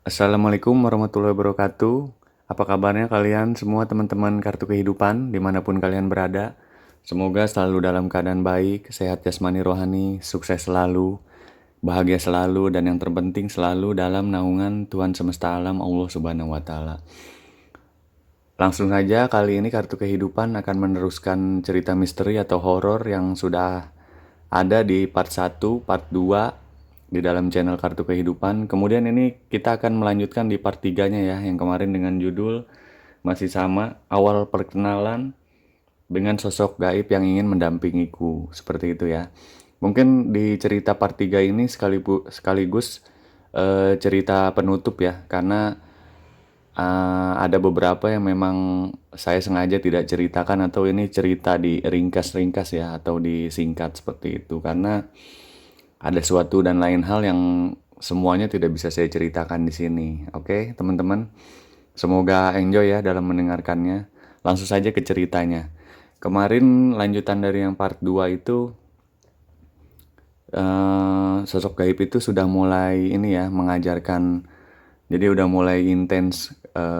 Assalamualaikum warahmatullahi wabarakatuh. Apa kabarnya kalian semua teman-teman kartu kehidupan dimanapun kalian berada? Semoga selalu dalam keadaan baik, sehat jasmani rohani, sukses selalu, bahagia selalu, dan yang terpenting selalu dalam naungan Tuhan semesta alam Allah Subhanahu wa Ta'ala. Langsung saja kali ini kartu kehidupan akan meneruskan cerita misteri atau horor yang sudah ada di part 1, part 2 di dalam channel kartu kehidupan. Kemudian ini kita akan melanjutkan di part 3-nya ya, yang kemarin dengan judul masih sama, awal perkenalan dengan sosok gaib yang ingin mendampingiku. Seperti itu ya. Mungkin di cerita part 3 ini sekaligus cerita penutup ya, karena ada beberapa yang memang saya sengaja tidak ceritakan atau ini cerita di ringkas-ringkas ya atau disingkat seperti itu karena ada suatu dan lain hal yang semuanya tidak bisa saya ceritakan di sini. Oke, teman-teman. Semoga enjoy ya dalam mendengarkannya. Langsung saja ke ceritanya. Kemarin lanjutan dari yang part 2 itu sosok gaib itu sudah mulai ini ya mengajarkan, jadi udah mulai intens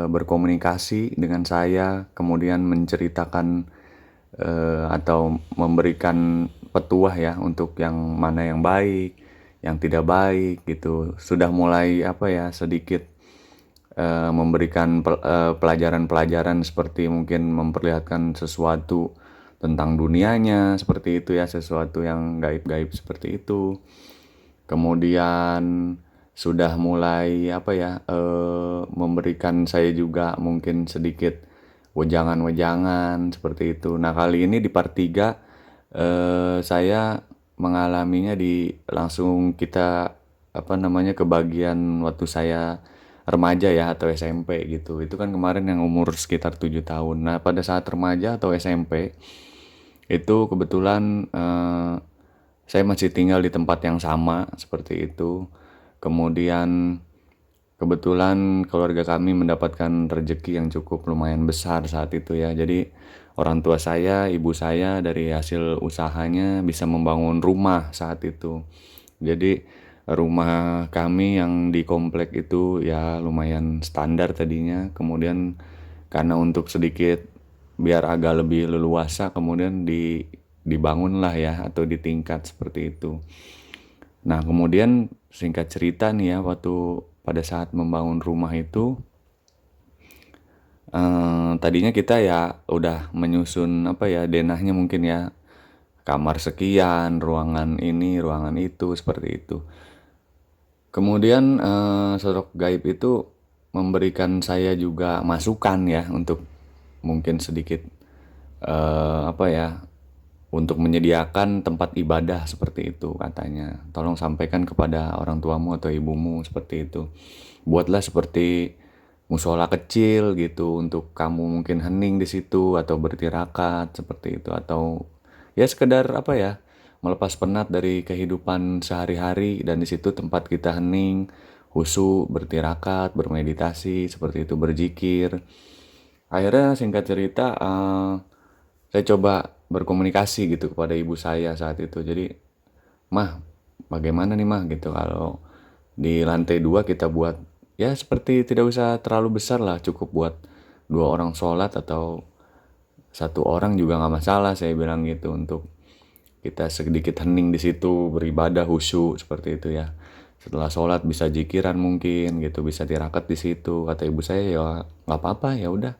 berkomunikasi dengan saya, kemudian menceritakan atau memberikan petuah ya untuk yang mana yang baik, yang tidak baik gitu. Sudah mulai apa ya sedikit memberikan pelajaran-pelajaran seperti mungkin memperlihatkan sesuatu tentang dunianya seperti itu ya, sesuatu yang gaib-gaib seperti itu. Kemudian sudah mulai apa ya memberikan saya juga mungkin sedikit wejangan-wejangan seperti itu. Nah, kali ini di part 3 saya mengalaminya di langsung kita apa namanya ke bagian waktu saya remaja ya atau SMP gitu. Itu kan kemarin yang umur sekitar 7 tahun. Nah, pada saat remaja atau SMP itu kebetulan saya masih tinggal di tempat yang sama seperti itu. Kemudian kebetulan keluarga kami mendapatkan rezeki yang cukup lumayan besar saat itu ya. Jadi orang tua saya, ibu saya dari hasil usahanya bisa membangun rumah saat itu. Jadi rumah kami yang di komplek itu ya lumayan standar tadinya. Kemudian karena untuk sedikit biar agak lebih leluasa kemudian dibangunlah ya atau ditingkat seperti itu. Nah, kemudian singkat cerita nih ya, waktu pada saat membangun rumah itu, tadinya kita ya udah menyusun apa ya, denahnya mungkin ya, kamar sekian, ruangan ini, ruangan itu, seperti itu. Kemudian sosok gaib itu memberikan saya juga masukan ya untuk mungkin sedikit apa ya, untuk menyediakan tempat ibadah seperti itu katanya. Tolong sampaikan kepada orang tuamu atau ibumu seperti itu. Buatlah seperti musola kecil gitu untuk kamu mungkin hening di situ atau bertirakat seperti itu atau ya sekedar apa ya melepas penat dari kehidupan sehari-hari dan di situ tempat kita hening, khusyuk, bertirakat, bermeditasi seperti itu, berzikir. Akhirnya singkat cerita saya coba berkomunikasi gitu kepada ibu saya saat itu. Jadi, "Mah, bagaimana nih mah gitu kalau di lantai 2 kita buat ya seperti tidak usah terlalu besar lah, cukup buat 2 orang sholat atau 1 orang juga nggak masalah," saya bilang gitu, "untuk kita sedikit hening di situ, beribadah khusyuk seperti itu ya. Setelah sholat bisa jikiran mungkin gitu, bisa tirakat di situ." Kata ibu saya, "Ya nggak apa-apa, ya udah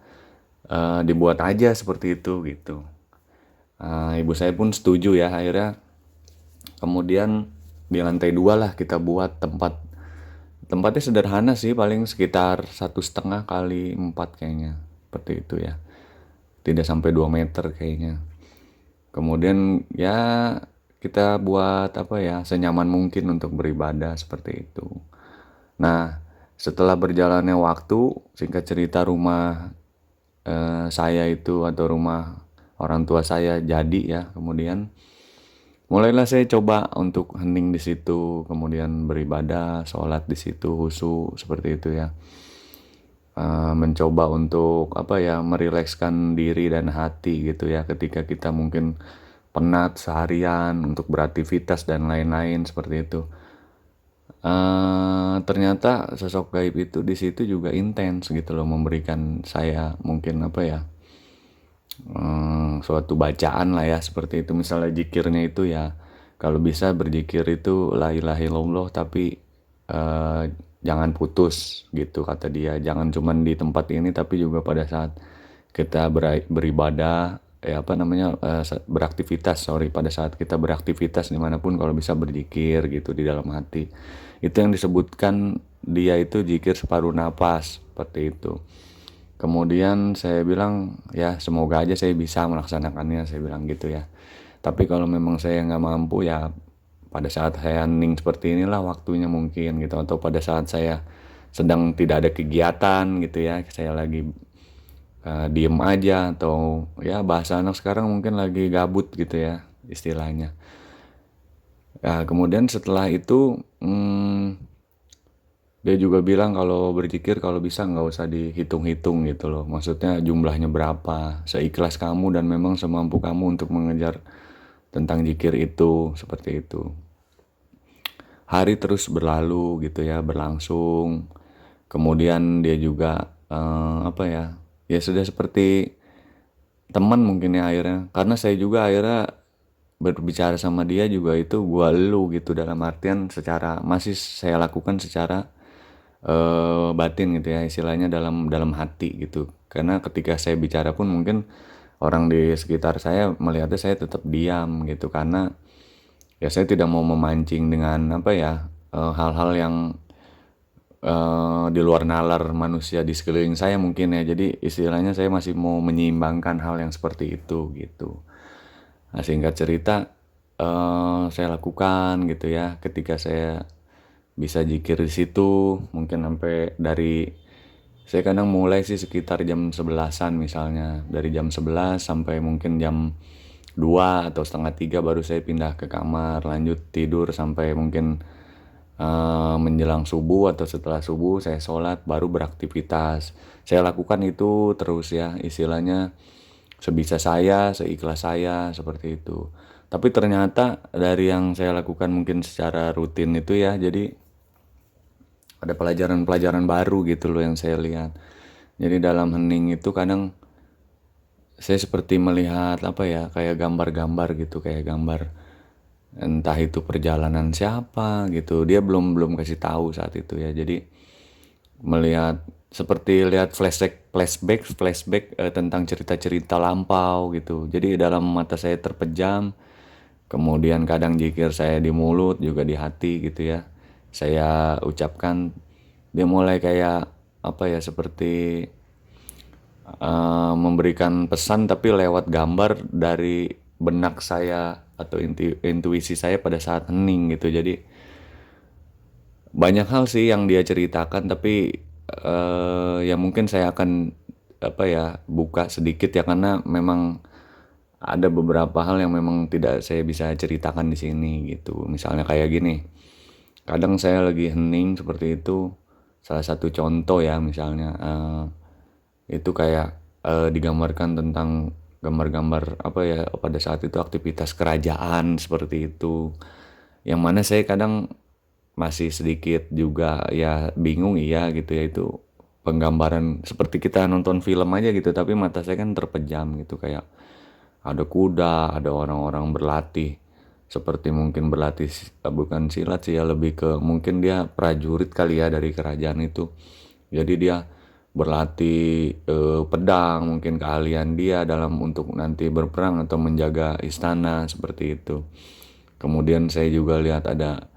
dibuat aja seperti itu," gitu. Ibu saya pun setuju ya, akhirnya kemudian di lantai 2 lah kita buat tempatnya sederhana sih, paling sekitar 1,5 kali 4 kayaknya seperti itu ya, tidak sampai 2 meter kayaknya. Kemudian ya kita buat apa ya senyaman mungkin untuk beribadah seperti itu. Nah, setelah berjalannya waktu, singkat cerita rumah saya itu atau rumah orang tua saya jadi ya, kemudian mulailah saya coba untuk hening di situ, kemudian beribadah, sholat di situ, khusyuk seperti itu ya. Mencoba untuk apa ya, merilekskan diri dan hati gitu ya, ketika kita mungkin penat seharian untuk beraktivitas dan lain-lain seperti itu. ternyata sosok gaib itu di situ juga intens gitu loh, memberikan saya mungkin apa ya, suatu bacaan lah ya seperti itu. Misalnya zikirnya itu ya, kalau bisa berzikir itu la ilaha illallah tapi, eee, jangan putus gitu kata dia. Jangan cuman di tempat ini tapi juga pada saat kita beribadah, apa namanya, beraktivitas, sorry, pada saat kita beraktivitas dimanapun kalau bisa berzikir gitu di dalam hati. Itu yang disebutkan dia itu zikir separuh napas, seperti itu. Kemudian saya bilang, "Ya semoga aja saya bisa melaksanakannya," saya bilang gitu ya. Tapi kalau memang saya nggak mampu ya pada saat saya hening seperti inilah waktunya mungkin gitu, atau pada saat saya sedang tidak ada kegiatan gitu ya, saya lagi, diem aja atau ya bahasa anak sekarang mungkin lagi gabut gitu ya istilahnya. Kemudian setelah itu, dia juga bilang kalau berzikir kalau bisa nggak usah dihitung-hitung gitu loh. Maksudnya jumlahnya berapa, seikhlas kamu dan memang semampu kamu untuk mengejar tentang zikir itu, seperti itu. Hari terus berlalu gitu ya, berlangsung. Kemudian dia juga, apa ya, ya sudah seperti teman mungkin ya akhirnya. Karena saya juga akhirnya berbicara sama dia juga itu gua elu gitu, dalam artian secara masih saya lakukan secara batin gitu ya, istilahnya dalam dalam hati gitu. Karena ketika saya bicara pun mungkin orang di sekitar saya melihatnya saya tetap diam gitu, karena ya saya tidak mau memancing dengan apa ya, hal-hal yang, di luar nalar manusia di sekeliling saya mungkin ya. Jadi istilahnya saya masih mau menyeimbangkan hal yang seperti itu gitu. Nah singkat cerita, saya lakukan gitu ya, ketika saya bisa zikir di situ mungkin sampai dari saya kadang mulai sih sekitar jam 11-an misalnya, dari jam 11 sampai mungkin jam 2 atau setengah 3 baru saya pindah ke kamar, lanjut tidur sampai mungkin, menjelang subuh atau setelah subuh saya sholat baru beraktivitas. Saya lakukan itu terus ya, istilahnya sebisa saya, seikhlas saya, seperti itu. Tapi ternyata dari yang saya lakukan mungkin secara rutin itu ya, jadi ada pelajaran-pelajaran baru gitu loh yang saya lihat. Jadi dalam hening itu kadang saya seperti melihat apa ya, kayak gambar-gambar gitu, kayak gambar entah itu perjalanan siapa gitu. Dia belum belum kasih tahu saat itu ya. Jadi melihat seperti lihat flashback flashback flashback tentang cerita-cerita lampau gitu. Jadi dalam mata saya terpejam, kemudian kadang zikir saya di mulut juga di hati gitu ya. Saya ucapkan, dia mulai kayak apa ya, seperti memberikan pesan tapi lewat gambar dari benak saya atau intuisi saya pada saat hening gitu. Jadi banyak hal sih yang dia ceritakan tapi, ya mungkin saya akan apa ya, buka sedikit ya karena memang ada beberapa hal yang memang tidak saya bisa ceritakan di sini gitu. Misalnya kayak gini, kadang saya lagi hening seperti itu, salah satu contoh ya misalnya, itu kayak, digambarkan tentang gambar-gambar apa ya, pada saat itu aktivitas kerajaan seperti itu. Yang mana saya kadang masih sedikit juga ya bingung iya gitu ya, itu penggambaran seperti kita nonton film aja gitu, tapi mata saya kan terpejam gitu, kayak ada kuda, ada orang-orang berlatih, seperti mungkin berlatih bukan silat sih ya, lebih ke mungkin dia prajurit kali ya dari kerajaan itu. Jadi dia berlatih, pedang, mungkin keahlian dia dalam untuk nanti berperang atau menjaga istana, seperti itu. Kemudian saya juga lihat ada,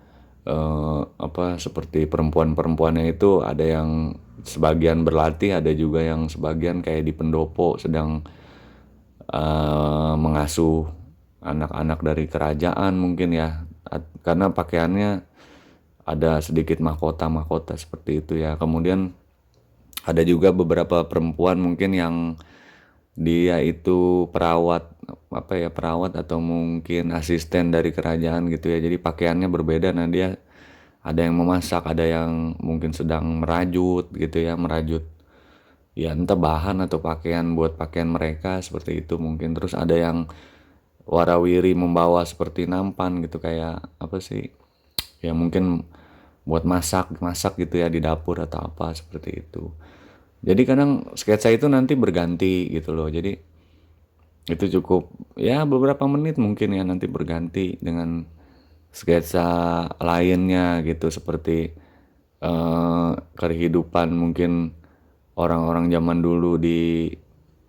apa, seperti perempuan-perempuannya itu ada yang sebagian berlatih, ada juga yang sebagian kayak di pendopo sedang, mengasuh anak-anak dari kerajaan mungkin ya, karena pakaiannya ada sedikit mahkota-mahkota seperti itu ya. Kemudian ada juga beberapa perempuan mungkin yang dia itu perawat, apa ya, perawat atau mungkin asisten dari kerajaan gitu ya. Jadi pakaiannya berbeda. Nah, dia ada yang memasak, ada yang mungkin sedang merajut gitu ya, merajut ya entah bahan atau pakaian buat pakaian mereka seperti itu mungkin. Terus ada yang warawiri membawa seperti nampan gitu, kayak apa sih? Ya mungkin buat masak gitu ya di dapur atau apa seperti itu. Jadi kadang sketsa itu nanti berganti gitu loh. Jadi itu cukup ya beberapa menit mungkin ya nanti berganti dengan sketsa lainnya gitu seperti kehidupan mungkin orang-orang zaman dulu di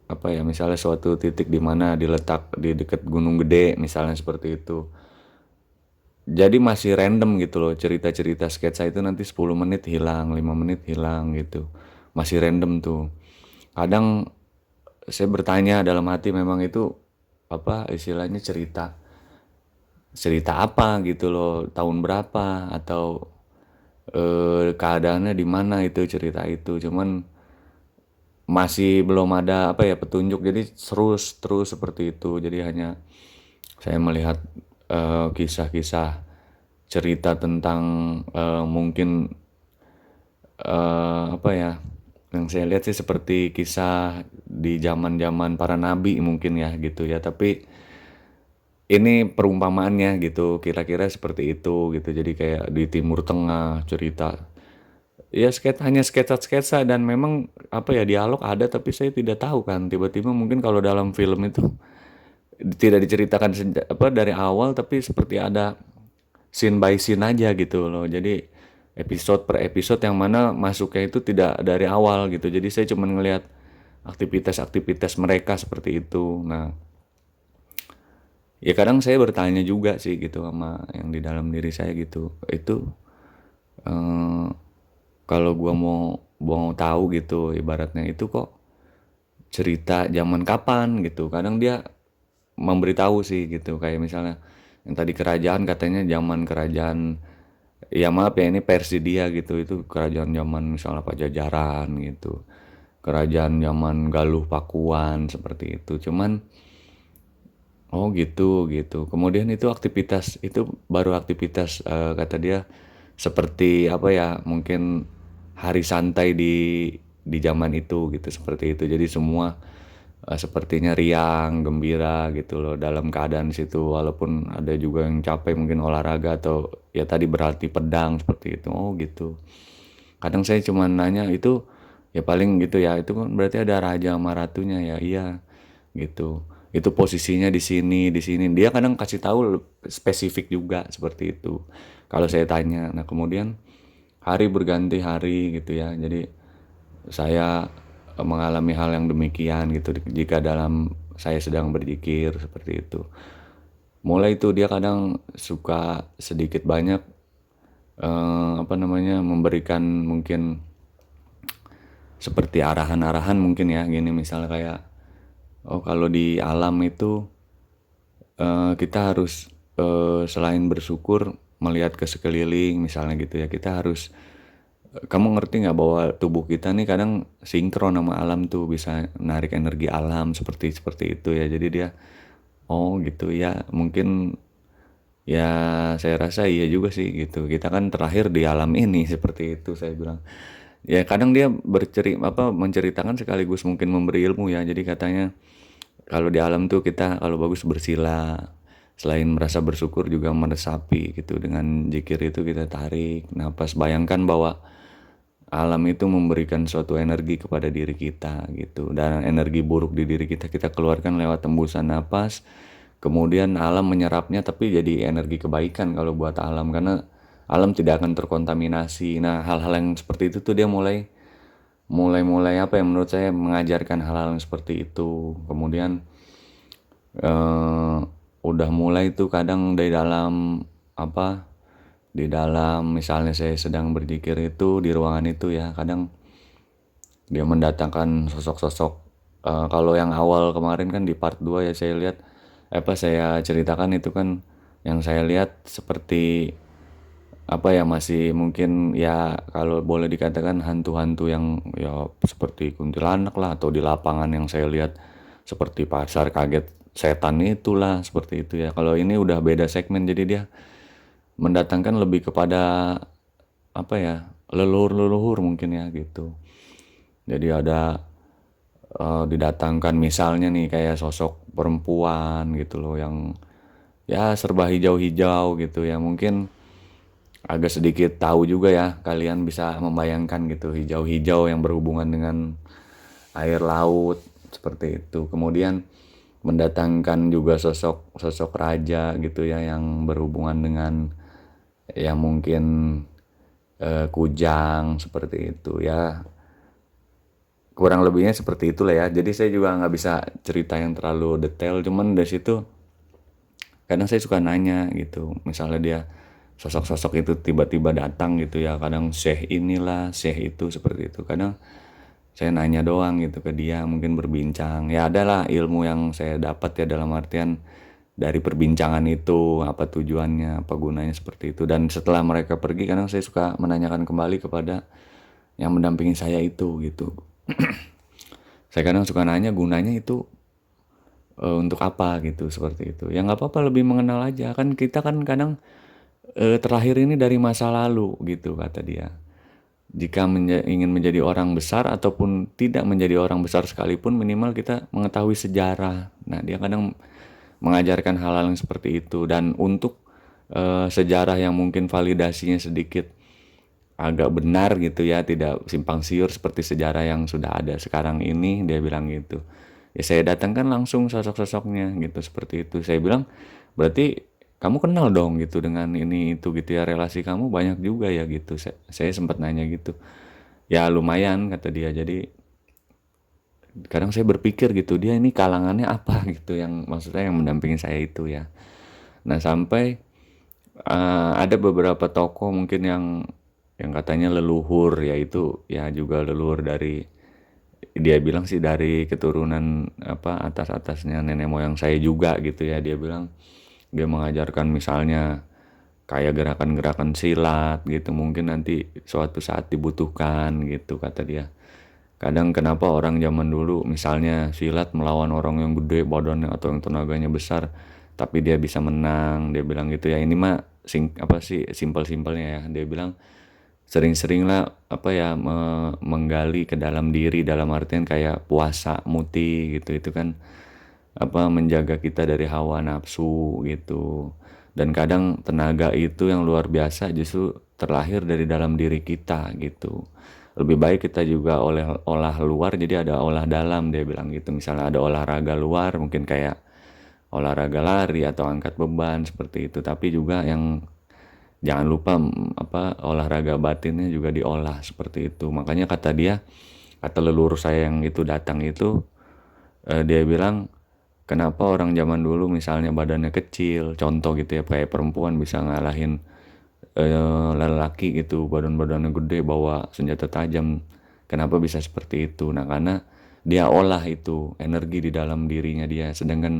apa ya misalnya suatu titik di mana diletak di dekat Gunung Gede misalnya seperti itu. Jadi masih random gitu loh cerita-cerita sketsa itu nanti 10 menit hilang, 5 menit hilang gitu. Masih random tuh. Kadang saya bertanya dalam hati memang itu apa istilahnya cerita cerita apa gitu loh, tahun berapa atau keadaannya di mana itu cerita itu. Cuman masih belum ada apa ya petunjuk jadi terus seperti itu. Jadi hanya saya melihat kisah-kisah cerita tentang mungkin apa ya yang saya lihat sih seperti kisah di zaman-zaman para nabi mungkin ya gitu ya tapi ini perumpamaannya gitu kira-kira seperti itu gitu jadi kayak di Timur Tengah cerita ya hanya sketsa-sketsa dan memang apa ya dialog ada tapi saya tidak tahu kan tiba-tiba mungkin kalau dalam film itu tidak diceritakan apa dari awal tapi seperti ada scene by scene aja gitu loh. Jadi episode per episode yang mana masuknya itu tidak dari awal gitu. Jadi saya cuma ngelihat aktivitas-aktivitas mereka seperti itu. Nah, ya kadang saya bertanya juga sih gitu sama yang di dalam diri saya gitu. Itu eh, kalau gua mau tahu gitu ibaratnya itu kok cerita zaman kapan gitu. Kadang dia memberitahu sih gitu kayak misalnya yang tadi kerajaan katanya zaman kerajaan ya maaf ya ini versi dia gitu itu kerajaan zaman misalnya Pajajaran gitu kerajaan zaman Galuh Pakuan seperti itu cuman oh gitu kemudian itu aktivitas itu baru aktivitas kata dia seperti apa ya mungkin hari santai di zaman itu gitu seperti itu jadi semua sepertinya riang, gembira gitu loh dalam keadaan situ walaupun ada juga yang capek mungkin olahraga atau ya tadi berarti pedang seperti itu. Oh gitu. Kadang saya cuma nanya itu ya paling gitu ya itu kan berarti ada raja sama ratunya ya iya gitu. Itu posisinya di sini. Dia kadang kasih tahu spesifik juga seperti itu. Kalau saya tanya, nah kemudian hari berganti hari gitu ya. Jadi saya mengalami hal yang demikian gitu jika dalam saya sedang berzikir seperti itu. Mulai itu dia kadang suka sedikit banyak apa namanya memberikan mungkin seperti arahan-arahan mungkin ya gini misalnya kayak oh kalau di alam itu kita harus selain bersyukur melihat ke sekeliling misalnya gitu ya kita harus kamu ngerti nggak bahwa tubuh kita nih kadang sinkron sama alam tuh bisa narik energi alam seperti seperti itu ya jadi dia oh gitu ya mungkin ya saya rasa iya juga sih gitu kita kan terakhir di alam ini seperti itu saya bilang ya kadang dia apa menceritakan sekaligus mungkin memberi ilmu ya jadi katanya kalau di alam tuh kita kalau bagus bersila selain merasa bersyukur juga meresapi gitu dengan zikir itu kita tarik napas bayangkan bahwa alam itu memberikan suatu energi kepada diri kita gitu dan energi buruk di diri kita kita keluarkan lewat tembusan napas kemudian alam menyerapnya tapi jadi energi kebaikan kalau buat alam karena alam tidak akan terkontaminasi nah hal-hal yang seperti itu tuh dia mulai mulai mulai apa ya menurut saya mengajarkan hal-hal yang seperti itu kemudian eh, udah mulai tuh kadang dari dalam apa di dalam misalnya saya sedang berzikir itu di ruangan itu ya kadang dia mendatangkan sosok-sosok kalau yang awal kemarin kan di part 2 ya saya lihat apa saya ceritakan itu kan yang saya lihat seperti apa ya masih mungkin ya kalau boleh dikatakan hantu-hantu yang ya seperti kuntilanak lah atau di lapangan yang saya lihat seperti pasar kaget setan itulah seperti itu ya kalau ini udah beda segmen jadi dia mendatangkan lebih kepada apa ya leluhur-leluhur mungkin ya gitu jadi ada didatangkan misalnya nih kayak sosok perempuan gitu loh yang ya serba hijau-hijau gitu ya mungkin agak sedikit tahu juga ya, kalian bisa membayangkan gitu, hijau-hijau yang berhubungan dengan air laut, seperti itu. Kemudian mendatangkan juga sosok sosok raja gitu ya, yang berhubungan dengan ya mungkin kujang, seperti itu ya. Kurang lebihnya seperti itulah ya. Jadi saya juga nggak bisa cerita yang terlalu detail, cuman dari situ kadang saya suka nanya gitu, misalnya dia sosok-sosok itu tiba-tiba datang gitu ya, kadang syekh inilah syekh itu, seperti itu. Kadang saya nanya doang gitu ke dia, mungkin berbincang ya, adalah ilmu yang saya dapat ya, dalam artian dari perbincangan itu apa tujuannya, apa gunanya, seperti itu. Dan setelah mereka pergi, kadang saya suka menanyakan kembali kepada yang mendampingi saya itu gitu. Saya kadang suka nanya gunanya itu untuk apa gitu, seperti itu. Ya nggak apa-apa, lebih mengenal aja, kan kita kan kadang terlahir ini dari masa lalu gitu, kata dia. Jika ingin menjadi orang besar ataupun tidak menjadi orang besar sekalipun, minimal kita mengetahui sejarah. Nah, dia kadang mengajarkan hal-hal yang seperti itu. Dan untuk sejarah yang mungkin validasinya sedikit agak benar gitu ya, tidak simpang siur seperti sejarah yang sudah ada sekarang ini, dia bilang gitu. Ya saya datangkan langsung sosok-sosoknya gitu, seperti itu. Saya bilang, berarti kamu kenal dong gitu dengan ini itu gitu ya, relasi kamu banyak juga ya gitu. Saya sempat nanya gitu. Ya lumayan, kata dia. Jadi kadang saya berpikir gitu, dia ini kalangannya apa gitu, yang maksudnya yang mendampingi saya itu ya. Nah, sampai ada beberapa tokoh mungkin yang katanya leluhur, yaitu ya juga leluhur dari, dia bilang sih dari keturunan apa, atas-atasnya nenek moyang saya juga gitu ya. Dia bilang dia mengajarkan misalnya kayak gerakan-gerakan silat gitu, mungkin nanti suatu saat dibutuhkan gitu, kata dia. Kadang kenapa orang zaman dulu misalnya silat melawan orang yang gede badannya atau yang tenaganya besar, tapi dia bisa menang, dia bilang gitu ya. Ini mah apa sih, simpel-simpelnya ya. Dia bilang sering-seringlah apa ya, menggali ke dalam diri, dalam artian kayak puasa muti gitu. Itu kan apa, menjaga kita dari hawa nafsu gitu. Dan kadang tenaga itu yang luar biasa justru terlahir dari dalam diri kita gitu. Lebih baik kita juga olah luar, jadi ada olah dalam, dia bilang gitu. Misalnya ada olahraga luar mungkin kayak olahraga lari atau angkat beban, seperti itu. Tapi juga yang jangan lupa apa, olahraga batinnya juga diolah, seperti itu. Makanya kata dia, kata leluhur saya yang itu datang itu, dia bilang kenapa orang zaman dulu misalnya badannya kecil, contoh gitu ya, kayak perempuan bisa ngalahin lelaki gitu, badan-badannya gede bawa senjata tajam, kenapa bisa seperti itu? Nah, karena dia olah itu energi di dalam dirinya dia. Sedangkan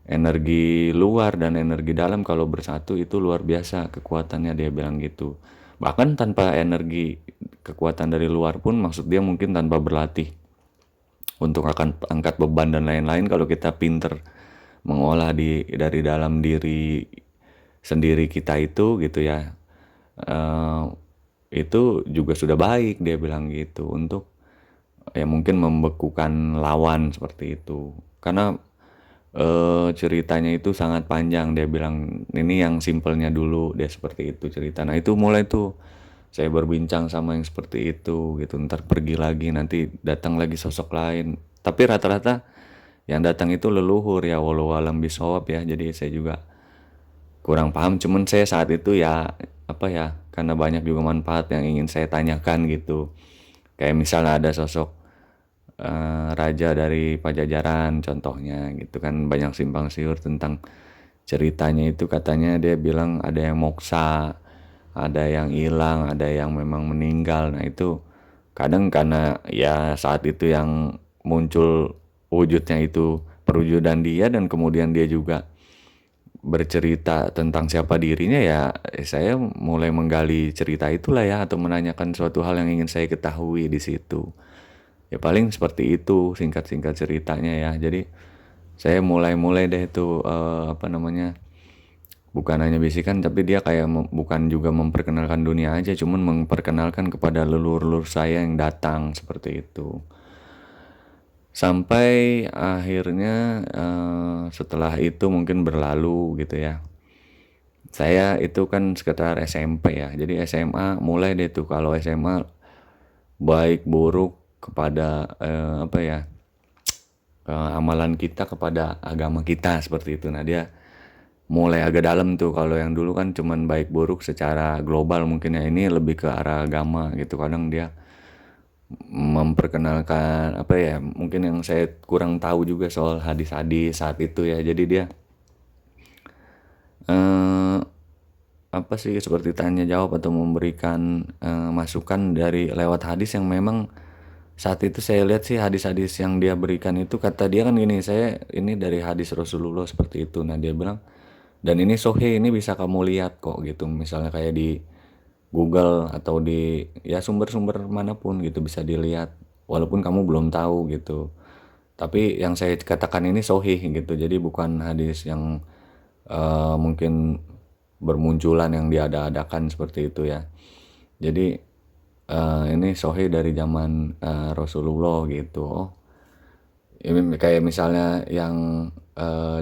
energi luar dan energi dalam kalau bersatu itu luar biasa kekuatannya, dia bilang gitu. Bahkan tanpa energi kekuatan dari luar pun, maksud dia mungkin tanpa berlatih untuk akan angkat beban dan lain-lain, kalau kita pinter mengolah dari dalam diri sendiri kita itu gitu ya, eh, itu juga sudah baik, dia bilang gitu, untuk ya mungkin membekukan lawan, seperti itu. Karena ceritanya itu sangat panjang, dia bilang. Ini yang simpelnya dulu, dia seperti itu cerita. Nah, itu mulai tuh saya berbincang sama yang seperti itu gitu. Ntar pergi lagi, nanti datang lagi sosok lain. Tapi rata-rata yang datang itu leluhur ya, walau alam bisawab ya. Jadi saya juga kurang paham, cuman saya saat itu ya apa ya, karena banyak juga manfaat yang ingin saya tanyakan gitu. Kayak misalnya ada sosok raja dari Pajajaran contohnya gitu kan, banyak simpang siur tentang ceritanya itu. Katanya dia bilang ada yang moksa, ada yang hilang, ada yang memang meninggal. Nah, itu kadang karena ya saat itu yang muncul wujudnya itu perwujudan dia, dan kemudian dia juga bercerita tentang siapa dirinya ya, saya mulai menggali cerita itulah ya, atau menanyakan suatu hal yang ingin saya ketahui di situ. Ya paling seperti itu singkat-singkat ceritanya ya. Jadi saya mulai deh itu apa namanya, bukan hanya bisikan, tapi dia kayak bukan juga memperkenalkan dunia aja, cuman memperkenalkan kepada leluhur-leluhur saya yang datang, seperti itu. Sampai akhirnya setelah itu mungkin berlalu gitu ya. Saya itu kan sekitar SMP ya, jadi SMA mulai deh tuh kalau SMA baik buruk kepada, apa ya, amalan kita kepada agama kita seperti itu. Nah dia mulai agak dalam tuh, kalau yang dulu kan cuman baik buruk secara global mungkin ya, ini lebih ke arah agama gitu. Kadang dia memperkenalkan apa ya, mungkin yang saya kurang tahu juga soal hadis-hadis saat itu ya. Jadi dia eh, apa sih, seperti tanya jawab atau memberikan masukan dari lewat hadis yang memang saat itu saya lihat sih hadis-hadis yang dia berikan itu, kata dia kan gini, saya ini dari hadis Rasulullah seperti itu. Nah dia bilang, dan ini sahih, ini bisa kamu lihat kok gitu. Misalnya kayak di Google atau di ya sumber-sumber manapun gitu bisa dilihat walaupun kamu belum tahu gitu. Tapi yang saya katakan ini sahih gitu. Jadi bukan hadis yang mungkin bermunculan yang diada-adakan seperti itu ya. Jadi ini sahih dari zaman Rasulullah gitu. Oh, ini kayak misalnya yang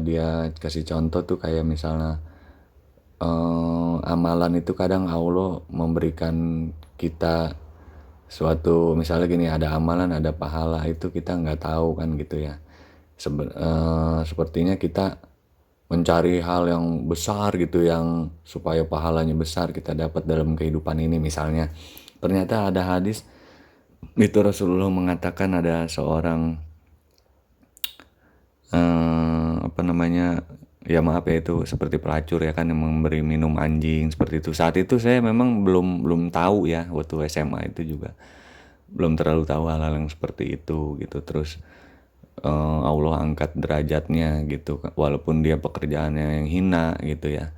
dia kasih contoh tuh kayak misalnya amalan itu kadang Allah memberikan kita suatu, misalnya gini, ada amalan ada pahala itu kita nggak tahu kan gitu ya. Sepertinya kita mencari hal yang besar gitu, yang supaya pahalanya besar kita dapat dalam kehidupan ini misalnya. Ternyata ada hadis itu Rasulullah mengatakan ada seorang apa namanya, ya maaf ya, itu seperti pelacur ya kan, yang memberi minum anjing seperti itu. Saat itu saya memang belum belum tahu ya, waktu SMA itu juga belum terlalu tahu hal-hal yang seperti itu gitu. Terus Allah angkat derajatnya gitu, walaupun dia pekerjaannya yang hina gitu ya.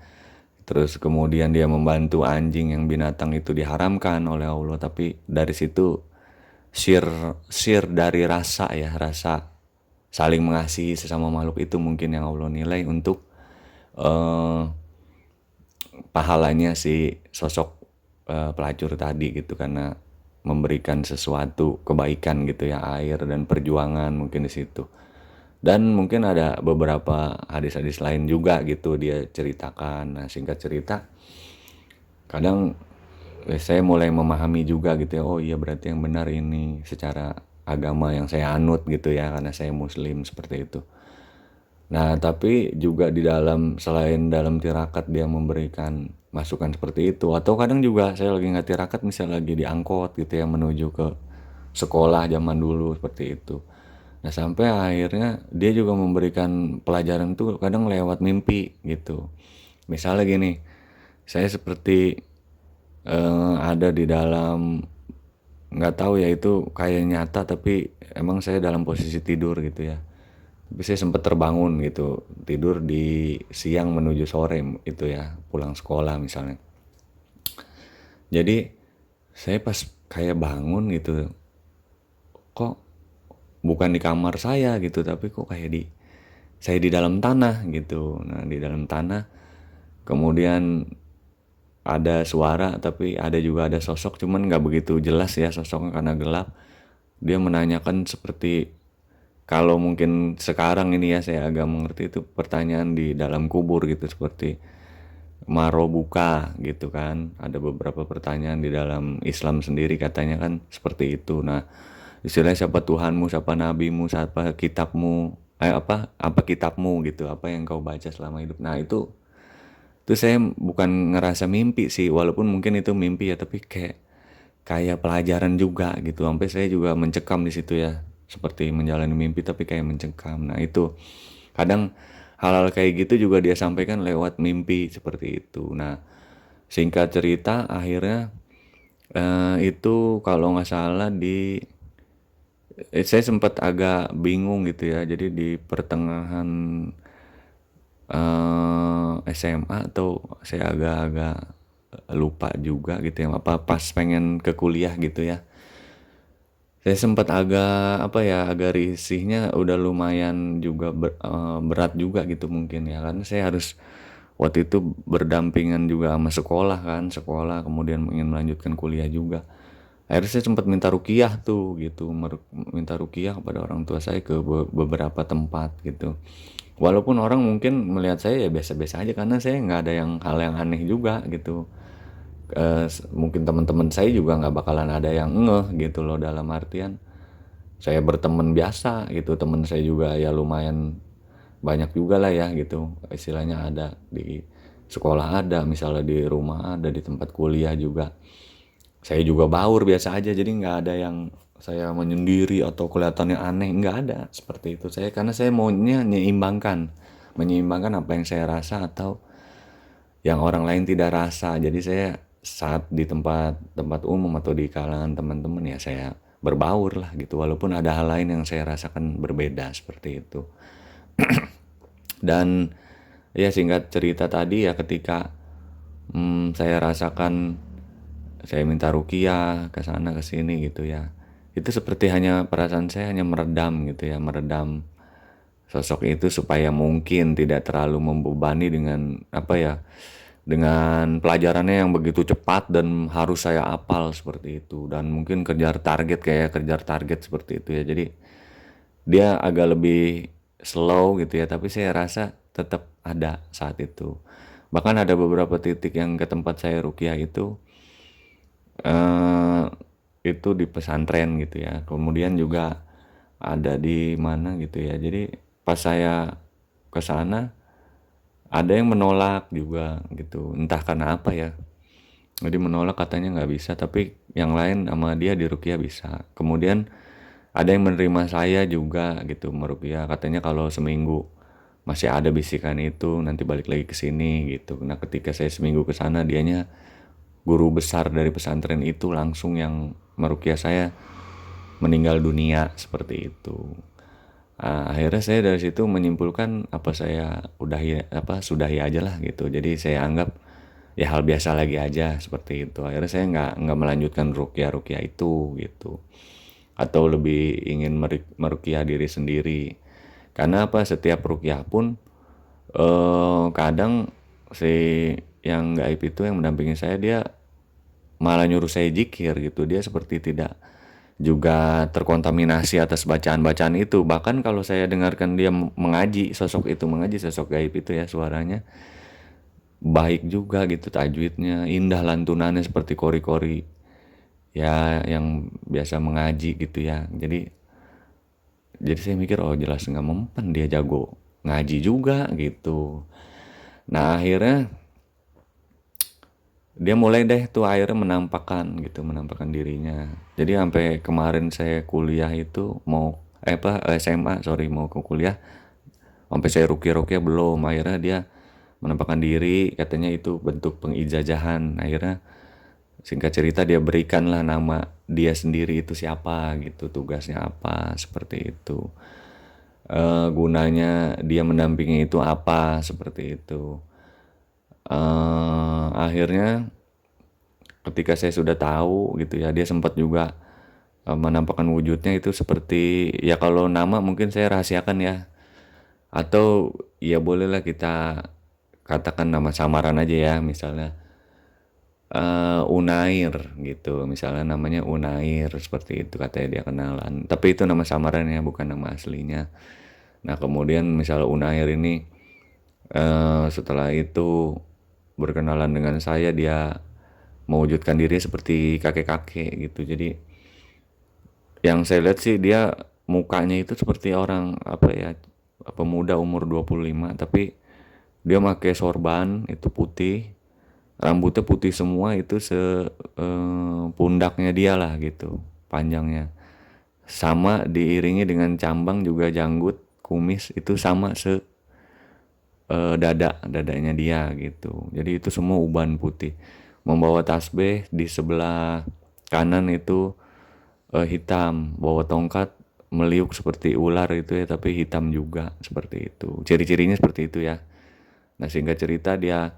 Terus kemudian dia membantu anjing yang binatang itu diharamkan oleh Allah, tapi dari situ sir sir dari rasa ya, rasa saling mengasihi sesama makhluk itu mungkin yang Allah nilai untuk eh, pahalanya si sosok pelacur tadi gitu, karena memberikan sesuatu kebaikan gitu ya, air dan perjuangan mungkin di situ. Dan mungkin ada beberapa hadis-hadis lain juga gitu dia ceritakan. Nah singkat cerita, kadang saya mulai memahami juga gitu ya, oh iya berarti yang benar ini secara agama yang saya anut gitu ya, karena saya muslim seperti itu. Nah tapi juga di dalam, selain dalam tirakat dia memberikan masukan seperti itu, atau kadang juga saya lagi nggak tirakat, misalnya lagi di angkot gitu ya menuju ke sekolah zaman dulu seperti itu. Nah sampai akhirnya dia juga memberikan pelajaran tuh kadang lewat mimpi gitu. Misalnya gini, saya seperti ada di dalam, nggak tahu ya itu kayak nyata tapi emang saya dalam posisi tidur gitu ya. Tapi saya sempat terbangun gitu, tidur di siang menuju sore itu ya, pulang sekolah misalnya. Jadi saya pas kayak bangun gitu, kok bukan di kamar saya gitu, tapi kok kayak saya di dalam tanah gitu. Nah di dalam tanah, kemudian ada suara, tapi ada sosok, cuman nggak begitu jelas ya sosoknya karena gelap. Dia menanyakan seperti, kalau mungkin sekarang ini ya saya agak mengerti, itu pertanyaan di dalam kubur gitu, seperti maro buka gitu kan. Ada beberapa pertanyaan di dalam Islam sendiri katanya kan seperti itu. Nah istilahnya, siapa Tuhanmu, siapa nabimu, siapa kitabmu, apa kitabmu gitu, apa yang kau baca selama hidup. Nah itu saya bukan ngerasa mimpi sih, walaupun mungkin itu mimpi ya, tapi kayak pelajaran juga gitu. Sampai saya juga mencekam di situ ya, seperti menjalani mimpi tapi kayak mencekam. Nah itu kadang hal-hal kayak gitu juga dia sampaikan lewat mimpi seperti itu. Nah singkat cerita akhirnya itu kalau nggak salah saya sempat agak bingung gitu ya. Jadi di pertengahan SMA atau saya agak-agak lupa juga gitu ya, apa pas pengen ke kuliah gitu ya. Saya sempat agak apa ya, agak risihnya udah lumayan juga berat juga gitu mungkin ya, karena saya harus waktu itu berdampingan juga sama sekolah kan, sekolah kemudian ingin melanjutkan kuliah juga. Akhirnya saya sempat minta ruqyah tuh gitu, minta ruqyah kepada orang tua saya ke beberapa tempat gitu. Walaupun orang mungkin melihat saya ya biasa-biasa aja karena saya nggak ada hal yang aneh juga gitu. Mungkin teman-teman saya juga nggak bakalan ada yang ngeh gitu loh, dalam artian saya berteman biasa gitu, teman saya juga ya lumayan banyak juga lah ya gitu, istilahnya ada di sekolah, ada misalnya di rumah, ada di tempat kuliah juga. Saya juga baur biasa aja, jadi nggak ada yang saya menyendiri atau kelihatannya aneh, nggak ada seperti itu. Saya karena saya maunya menyeimbangkan apa yang saya rasa atau yang orang lain tidak rasa. Jadi saya saat di tempat tempat umum atau di kalangan teman-teman ya saya berbaur lah gitu, walaupun ada hal lain yang saya rasakan berbeda seperti itu. Dan ya singkat cerita tadi ya, ketika saya rasakan saya minta ruqyah ke sana ke sini gitu ya, itu seperti hanya perasaan saya hanya meredam gitu ya, meredam sosok itu supaya mungkin tidak terlalu membebani dengan apa ya, dengan pelajarannya yang begitu cepat dan harus saya hafal seperti itu, dan mungkin kejar target seperti itu ya. Jadi dia agak lebih slow gitu ya, tapi saya rasa tetap ada saat itu. Bahkan ada beberapa titik yang ke tempat saya ruqyah eh itu di pesantren gitu ya. Kemudian juga ada di mana gitu ya. Jadi pas saya ke sana ada yang menolak juga gitu. Entah karena apa ya. Jadi menolak katanya nggak bisa, tapi yang lain sama dia di ruqyah bisa. Kemudian ada yang menerima saya juga gitu meruqyah, katanya kalau seminggu masih ada bisikan itu nanti balik lagi ke sini gitu. Nah ketika saya seminggu ke sana, dianya guru besar dari pesantren itu langsung yang meruqyah saya meninggal dunia seperti itu. Akhirnya saya dari situ menyimpulkan apa saya sudahi aja lah gitu. Jadi saya anggap ya hal biasa lagi aja seperti itu. Akhirnya saya nggak melanjutkan ruqyah itu gitu, atau lebih ingin meruqyah diri sendiri. Karena apa, setiap ruqyah pun kadang si yang gaib itu yang mendampingi saya, dia malah nyuruh saya zikir gitu. Dia seperti tidak juga terkontaminasi atas bacaan-bacaan itu. Bahkan kalau saya dengarkan dia mengaji, sosok gaib itu ya, suaranya baik juga gitu, tajwidnya indah, lantunannya seperti kori-kori ya yang biasa mengaji gitu ya. Jadi saya mikir, oh jelas nggak mempan, dia jago ngaji juga gitu. Nah akhirnya dia mulai deh tuh akhirnya menampakkan dirinya. Jadi sampai kemarin saya kuliah itu mau SMA, sorry, mau ke kuliah, sampai saya ruqyah belum. Akhirnya dia menampakkan diri, katanya itu bentuk pengijazahan. Akhirnya singkat cerita dia berikanlah nama dia sendiri itu siapa gitu, tugasnya apa seperti itu. Gunanya dia mendampingi itu apa seperti itu. Akhirnya ketika saya sudah tahu gitu ya, dia sempat juga menampakkan wujudnya itu seperti ya, kalau nama mungkin saya rahasiakan ya, atau ya bolehlah kita katakan nama samaran aja ya, misalnya Unair gitu, misalnya namanya Unair seperti itu, katanya dia kenalan, tapi itu nama samarannya bukan nama aslinya. Nah kemudian misalnya Unair ini setelah itu berkenalan dengan saya, dia mewujudkan diri seperti kakek-kakek gitu. Jadi yang saya lihat sih, dia mukanya itu seperti orang apa ya, pemuda umur 25, tapi dia pakai sorban itu putih, rambutnya putih semua, itu pundaknya dia lah gitu, panjangnya. Sama diiringi dengan cambang juga, janggut, kumis itu sama dadanya dia gitu. Jadi itu semua uban putih. Membawa tasbih di sebelah kanan itu hitam, bawa tongkat meliuk seperti ular itu ya, tapi hitam juga seperti itu. Ciri-cirinya seperti itu ya. Nah singkat cerita dia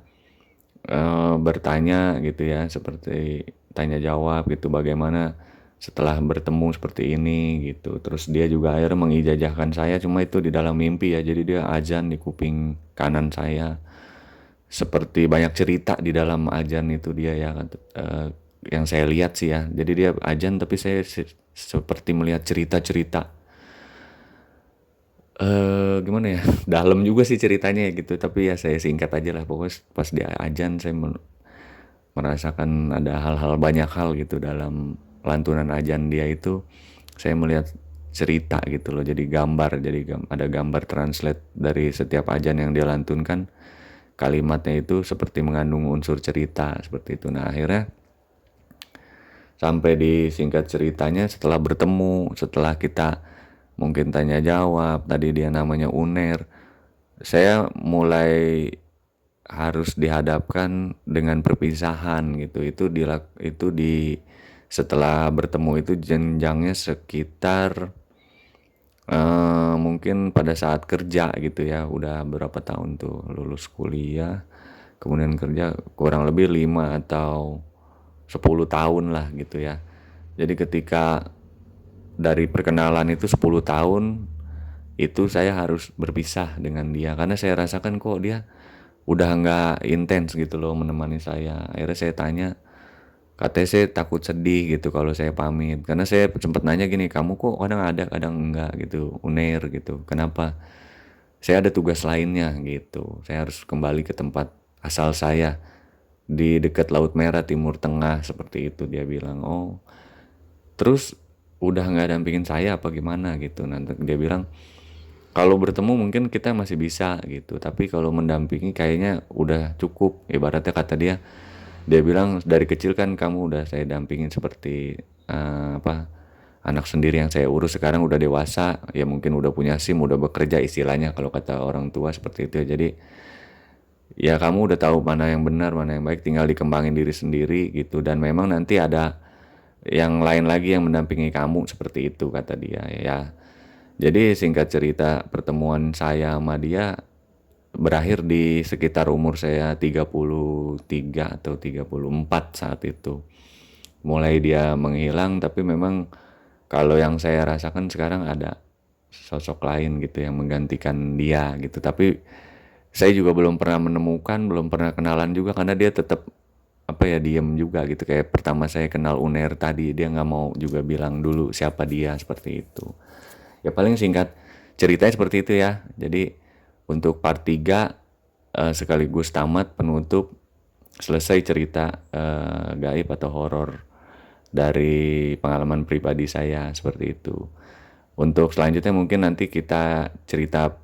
bertanya gitu ya, seperti tanya jawab gitu, bagaimana setelah bertemu seperti ini gitu. Terus dia juga akhirnya mengijazahkan saya, cuma itu di dalam mimpi ya. Jadi dia azan di kuping kanan saya, seperti banyak cerita di dalam azan itu dia ya, yang saya lihat sih ya. Jadi dia azan tapi saya seperti melihat cerita-cerita Gimana ya, dalam juga sih ceritanya ya gitu, tapi ya saya singkat aja lah. Pokoknya pas di adzan saya merasakan ada hal-hal, banyak hal gitu dalam lantunan adzan dia itu. Saya melihat cerita gitu loh, jadi gambar, jadi ada gambar translate dari setiap adzan yang dia lantunkan. Kalimatnya itu seperti mengandung unsur cerita seperti itu. Nah, akhirnya sampai di singkat ceritanya, setelah bertemu, setelah kita mungkin tanya jawab, tadi dia namanya Uner, saya mulai harus dihadapkan dengan perpisahan gitu. Itu di setelah bertemu itu jenjangnya sekitar mungkin pada saat kerja gitu ya, udah berapa tahun tuh lulus kuliah, kemudian kerja kurang lebih 5 atau 10 tahun lah gitu ya. Jadi ketika dari perkenalan itu 10 tahun, itu saya harus berpisah dengan dia karena saya rasakan kok dia udah nggak intens gitu loh menemani saya. Akhirnya saya tanya, katanya saya takut sedih gitu kalau saya pamit. Karena saya sempat nanya gini, kamu kok kadang ada kadang enggak gitu, Uner gitu. Kenapa? Saya ada tugas lainnya gitu. Saya harus kembali ke tempat asal saya di dekat Laut Merah Timur Tengah seperti itu, dia bilang. Oh, terus udah nggak dampingin saya apa gimana gitu. Nanti dia bilang kalau bertemu mungkin kita masih bisa gitu, tapi kalau mendampingi kayaknya udah cukup. Ibaratnya kata dia bilang dari kecil kan kamu udah saya dampingin seperti apa, anak sendiri yang saya urus. Sekarang udah dewasa, ya mungkin udah punya SIM, udah bekerja istilahnya kalau kata orang tua seperti itu ya. Jadi ya kamu udah tahu mana yang benar, mana yang baik, tinggal dikembangin diri sendiri gitu. Dan memang nanti ada yang lain lagi yang mendampingi kamu seperti itu kata dia ya. Jadi singkat cerita, pertemuan saya sama dia berakhir di sekitar umur saya 33 atau 34 saat itu. Mulai dia menghilang, tapi memang kalau yang saya rasakan sekarang ada sosok lain gitu yang menggantikan dia gitu. Tapi saya juga belum pernah menemukan, belum pernah kenalan juga karena dia tetap apa ya, diem juga gitu. Kayak pertama saya kenal Uner tadi, dia nggak mau juga bilang dulu siapa dia seperti itu. Ya paling singkat ceritanya seperti itu ya. Jadi untuk part 3 sekaligus tamat penutup, selesai cerita gaib atau horor dari pengalaman pribadi saya seperti itu. Untuk selanjutnya mungkin nanti kita cerita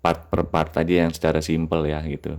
part per part aja yang secara simpel ya gitu.